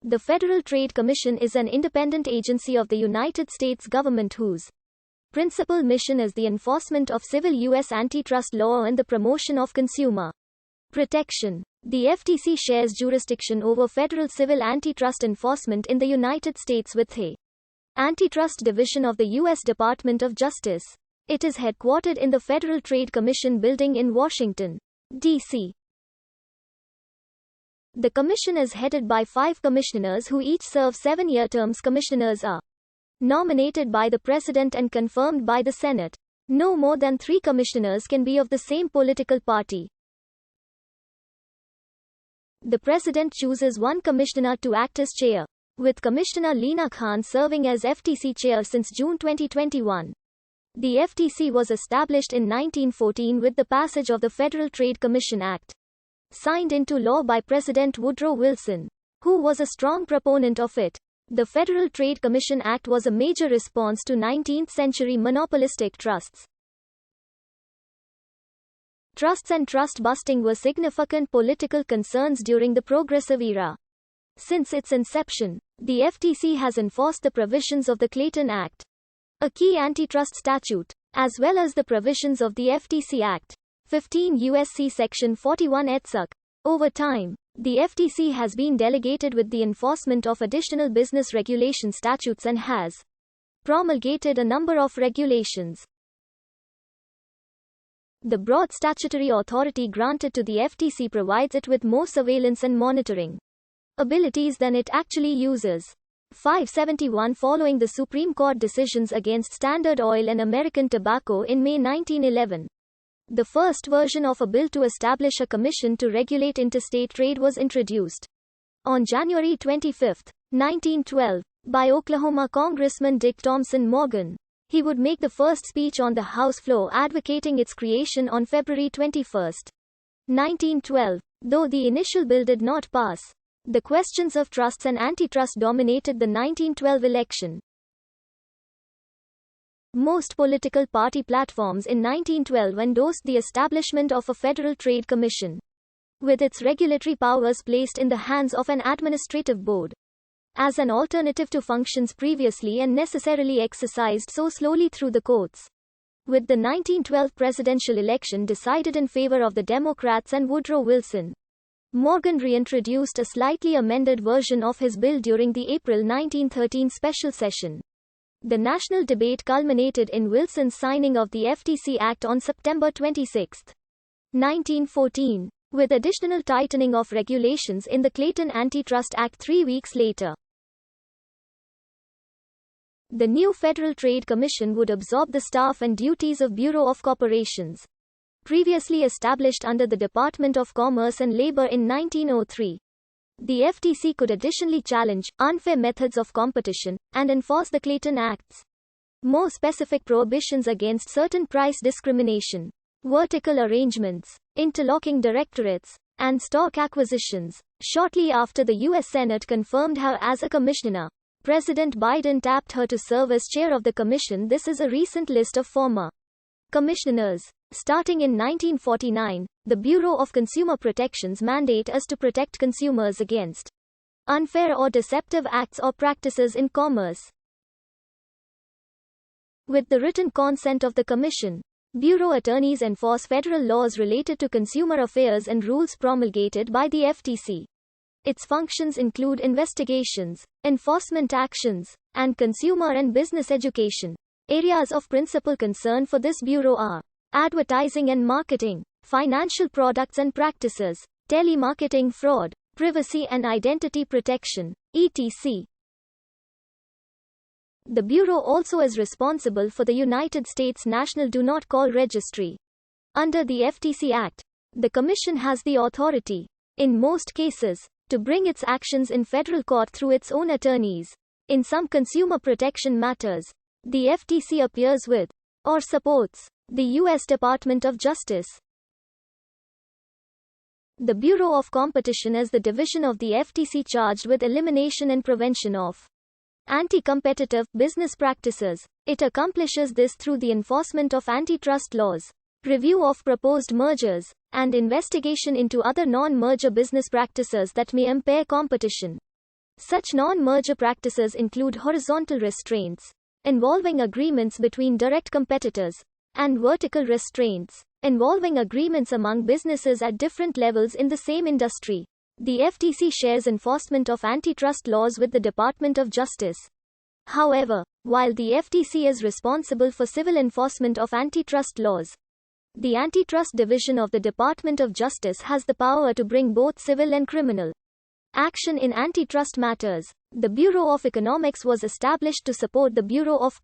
The Federal Trade Commission is an independent agency of the United States government whose principal mission is the enforcement of civil U.S. antitrust law and the promotion of consumer protection. The FTC shares jurisdiction over federal civil antitrust enforcement in the United States with the Antitrust Division of the U.S. Department of Justice. It is headquartered in the Federal Trade Commission building in Washington, D.C. The commission is headed by 5 commissioners who each serve 7-year terms. Commissioners are nominated by the President and confirmed by the Senate. No more than 3 commissioners can be of the same political party. The President chooses 1 commissioner to act as chair, with Commissioner Leena Khan serving as FTC chair since June 2021. The FTC was established in 1914 with the passage of the Federal Trade Commission Act, signed into law by President Woodrow Wilson, who was a strong proponent of it. The Federal Trade Commission Act was a major response to 19th-century monopolistic trusts. Trusts and trust busting were significant political concerns during the Progressive era. Since its inception, the FTC has enforced the provisions of the Clayton Act, a key antitrust statute, as well as the provisions of the FTC Act, 15 U.S.C. Section 41 etc. Over time, the FTC has been delegated with the enforcement of additional business regulation statutes and has promulgated a number of regulations. The broad statutory authority granted to the FTC provides it with more surveillance and monitoring abilities than it actually uses. 571 Following the Supreme Court decisions against Standard Oil and American Tobacco in May 1911, the first version of a bill to establish a commission to regulate interstate trade was introduced. On January 25, 1912, by Oklahoma Congressman Dick Thompson Morgan, he would make the first speech on the House floor advocating its creation on February 21, 1912. Though the initial bill did not pass, the questions of trusts and antitrust dominated the 1912 election. Most political party platforms in 1912 endorsed the establishment of a Federal Trade Commission, with its regulatory powers placed in the hands of an administrative board, as an alternative to functions previously and necessarily exercised so slowly through the courts. With the 1912 presidential election decided in favor of the Democrats and Woodrow Wilson, Morgan reintroduced a slightly amended version of his bill during the April 1913 special session. The national debate culminated in Wilson's signing of the FTC Act on September 26, 1914, with additional tightening of regulations in the Clayton Antitrust Act 3 weeks later. The new Federal Trade Commission would absorb the staff and duties of Bureau of Corporations, previously established under the Department of Commerce and Labor in 1903. The FTC could additionally challenge unfair methods of competition and enforce the Clayton Act's more specific prohibitions against certain price discrimination, vertical arrangements, interlocking directorates, and stock acquisitions. Shortly after the U.S. Senate confirmed her as a commissioner, President Biden tapped her to serve as chair of the commission. This is a recent list of former commissioners. Starting in 1949, the Bureau of Consumer Protection's mandate is to protect consumers against unfair or deceptive acts or practices in commerce. With the written consent of the Commission, Bureau attorneys enforce federal laws related to consumer affairs and rules promulgated by the FTC. Its functions include investigations, enforcement actions, and consumer and business education. Areas of principal concern for this bureau are advertising and marketing, financial products and practices, telemarketing fraud, privacy and identity protection, etc. The Bureau also is responsible for the United States National Do Not Call Registry. Under the FTC Act, the Commission has the authority, in most cases, to bring its actions in federal court through its own attorneys. In some consumer protection matters, the FTC appears with, or supports, the U.S. Department of Justice. The Bureau of Competition is the division of the FTC charged with elimination and prevention of anti-competitive business practices. It accomplishes this through the enforcement of antitrust laws, review of proposed mergers, and investigation into other non-merger business practices that may impair competition. Such non-merger practices include horizontal restraints, involving agreements between direct competitors, and vertical restraints, involving agreements among businesses at different levels in the same industry. The FTC shares enforcement of antitrust laws with the Department of Justice. However, while the FTC is responsible for civil enforcement of antitrust laws, the Antitrust Division of the Department of Justice has the power to bring both civil and criminal action in antitrust matters. The Bureau of Economics was established to support the Bureau of